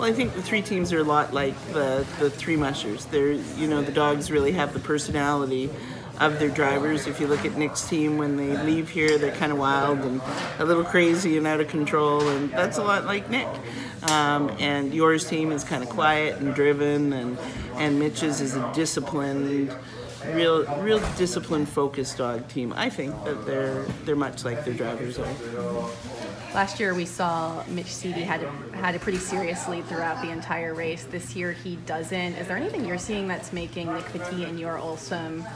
Well, I think the three teams are a lot like the three mushers. They're, you know, the dogs really have the personality of their drivers. If you look at Nick's team, when they leave here, they're kind of wild and a little crazy and out of control, and that's a lot like Nick. And yours team is kind of quiet and driven, and Mitch's is a disciplined, real discipline focused dog team. I think that they're much like their drivers are. Last year we saw Mitch Seedy had a pretty serious lead throughout the entire race. This year he doesn't. Is there anything you're seeing that's making Nick Petit and your Olsum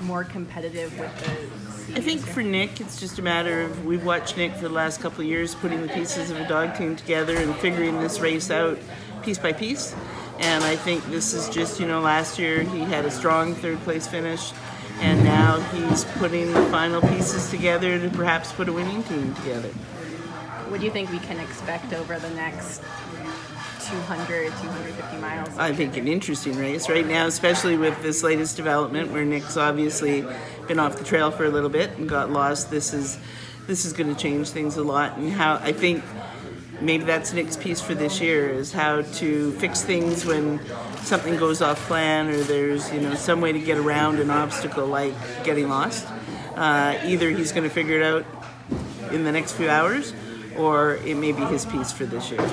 more competitive with the seeds? I think for Nick, it's just a matter of, we've watched Nick for the last couple of years putting the pieces of a dog team together and figuring this race out piece by piece. And I think this is just, you know, last year he had a strong third place finish, and now he's putting the final pieces together to perhaps put a winning team together. What do you think we can expect over the next 200, 250 miles? I think an interesting race right now, especially with this latest development where Nick's obviously been off the trail for a little bit and got lost. This is going to change things a lot, and how I think maybe that's Nick's piece for this year, is how to fix things when something goes off plan or there's, you know, some way to get around an obstacle like getting lost. Either he's going to figure it out in the next few hours, or it may be his piece for this year.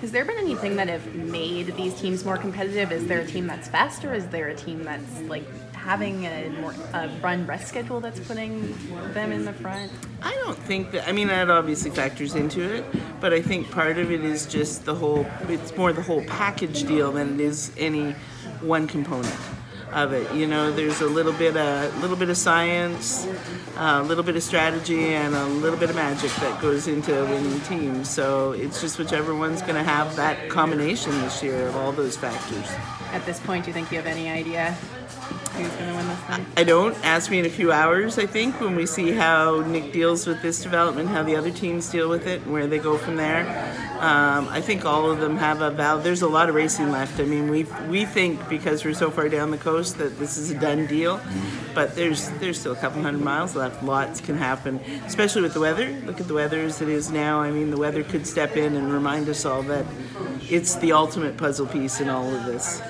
Has there been anything that have made these teams more competitive? Is there a team that's faster? Is there a team that's like having a run rest schedule that's putting them in the front? I don't think that, I mean, that obviously factors into it, but I think part of it is just it's more the whole package deal than it is any one component of it. You know, there's a little bit of science, a little bit of strategy, and a little bit of magic that goes into a winning team. So it's just whichever one's going to have that combination this year of all those factors. At this point, do you think you have any idea who's going to win this thing? I don't. Ask me in a few hours, I think, when we see how Nick deals with this development, how the other teams deal with it, and where they go from there. I think all of them have a valve. There's a lot of racing left. I mean, we think, because we're so far down the coast, that this is a done deal, but there's still a couple hundred miles left. Lots can happen, especially with the weather. Look at the weather as it is now. I mean, the weather could step in and remind us all that it's the ultimate puzzle piece in all of this.